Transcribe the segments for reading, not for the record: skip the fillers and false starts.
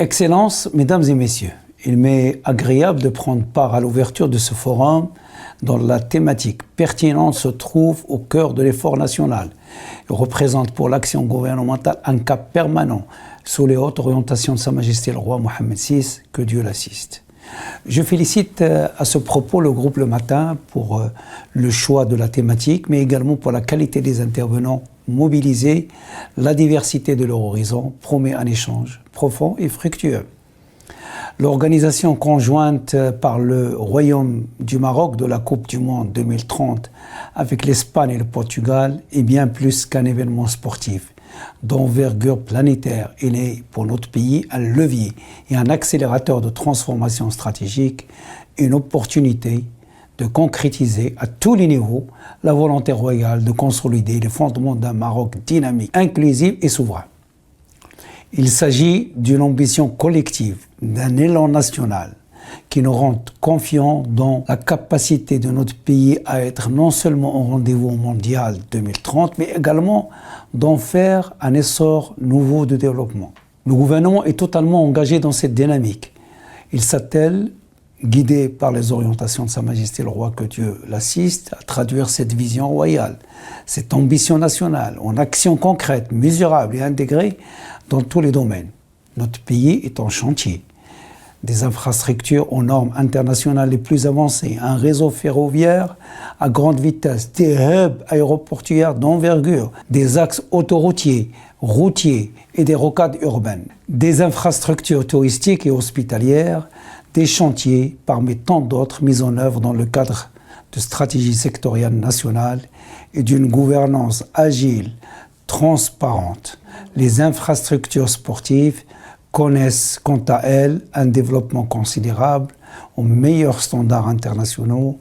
Excellences, Mesdames et Messieurs, il m'est agréable de prendre part à l'ouverture de ce forum dont la thématique pertinente se trouve au cœur de l'effort national et représente pour l'action gouvernementale un cap permanent sous les hautes orientations de Sa Majesté le Roi Mohammed VI, que Dieu l'assiste. Je félicite à ce propos le groupe Le Matin pour le choix de la thématique, mais également pour la qualité des intervenants mobilisés. La diversité de leur horizon promet un échange profond et fructueux. L'organisation conjointe par le Royaume du Maroc de la Coupe du Monde 2030 avec l'Espagne et le Portugal est bien plus qu'un événement sportif d'envergure planétaire. Il est pour notre pays un levier et un accélérateur de transformation stratégique, une opportunité de concrétiser à tous les niveaux la volonté royale de consolider les fondements d'un Maroc dynamique, inclusif et souverain. Il s'agit d'une ambition collective, d'un élan national qui nous rend confiants dans la capacité de notre pays à être non seulement au rendez-vous mondial 2030, mais également d'en faire un essor nouveau de développement. Le gouvernement est totalement engagé dans cette dynamique. Il s'attelle, guidé par les orientations de Sa Majesté le Roi, que Dieu l'assiste, à traduire cette vision royale, cette ambition nationale, en actions concrètes, mesurables et intégrées dans tous les domaines. Notre pays est en chantier. Des infrastructures aux normes internationales les plus avancées, un réseau ferroviaire à grande vitesse, des hubs aéroportuaires d'envergure, des axes autoroutiers, routiers et des rocades urbaines, des infrastructures touristiques et hospitalières, des chantiers parmi tant d'autres mis en œuvre dans le cadre de stratégies sectorielles nationales et d'une gouvernance agile, transparente. Les infrastructures sportives connaissent quant à elles un développement considérable aux meilleurs standards internationaux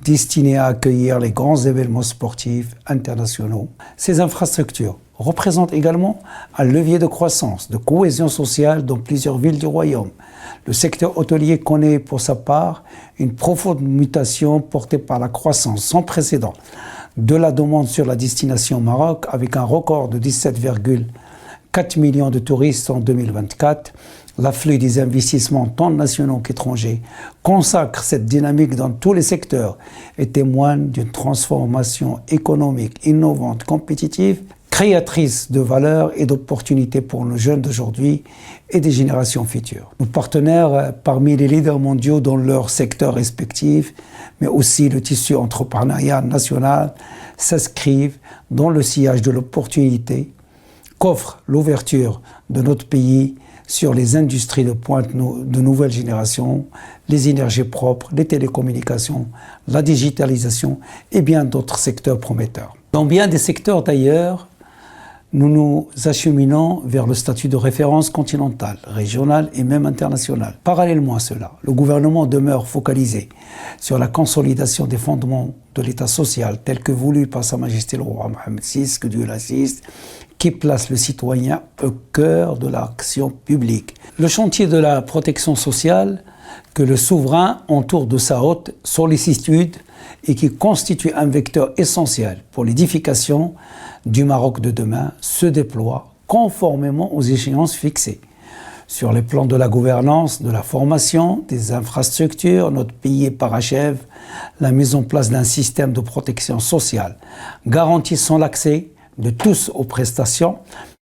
destinés à accueillir les grands événements sportifs internationaux. Ces infrastructures représentent également un levier de croissance, de cohésion sociale dans plusieurs villes du royaume. Le secteur hôtelier connaît pour sa part une profonde mutation portée par la croissance sans précédent de la demande sur la destination Maroc, avec un record de 17,4 millions de touristes en 2024. L'afflux des investissements tant nationaux qu'étrangers consacre cette dynamique dans tous les secteurs et témoigne d'une transformation économique innovante, compétitive, créatrice de valeur et d'opportunités pour nos jeunes d'aujourd'hui et des générations futures. Nos partenaires, parmi les leaders mondiaux dans leurs secteurs respectifs, mais aussi le tissu entrepreneurial national, s'inscrivent dans le sillage de l'opportunité qu'offre l'ouverture de notre pays sur les industries de pointe de nouvelle génération, les énergies propres, les télécommunications, la digitalisation et bien d'autres secteurs prometteurs. Dans bien des secteurs d'ailleurs, nous nous acheminons vers le statut de référence continentale, régionale et même internationale. Parallèlement à cela, le gouvernement demeure focalisé sur la consolidation des fondements de l'État social tel que voulu par Sa Majesté le Roi Mohammed VI, que Dieu l'assiste, qui place le citoyen au cœur de l'action publique. Le chantier de la protection sociale que le souverain entoure de sa haute sollicitude et qui constitue un vecteur essentiel pour l'édification du Maroc de demain se déploie conformément aux échéances fixées. Sur les plans de la gouvernance, de la formation, des infrastructures, notre pays parachève la mise en place d'un système de protection sociale garantissant l'accès de tous aux prestations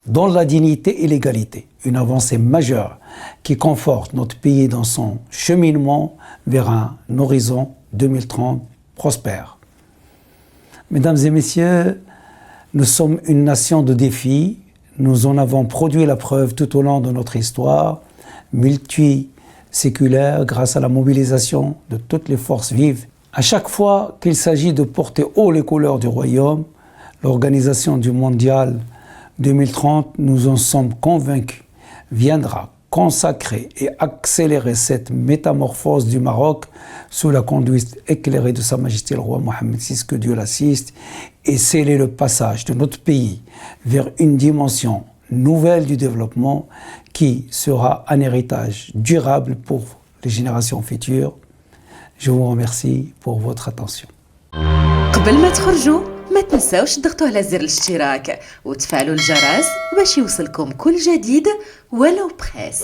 dans la dignité et l'égalité. Une avancée majeure qui conforte notre pays dans son cheminement vers un horizon 2030 prospère. Mesdames et messieurs, nous sommes une nation de défis. Nous en avons produit la preuve tout au long de notre histoire, multiséculaire, grâce à la mobilisation de toutes les forces vives. À chaque fois qu'il s'agit de porter haut les couleurs du royaume, l'organisation du mondial 2030, nous en sommes convaincus, viendra consacrer et accélérer cette métamorphose du Maroc sous la conduite éclairée de Sa Majesté le Roi Mohammed VI, que Dieu l'assiste, et sceller le passage de notre pays vers une dimension nouvelle du développement qui sera un héritage durable pour les générations futures. Je vous remercie pour votre attention. قبل ما تخرجوا ما تنساوش تضغطوا على زر الاشتراك وتفعلوا الجرس باش يوصلكم كل جديد ولو بخاس.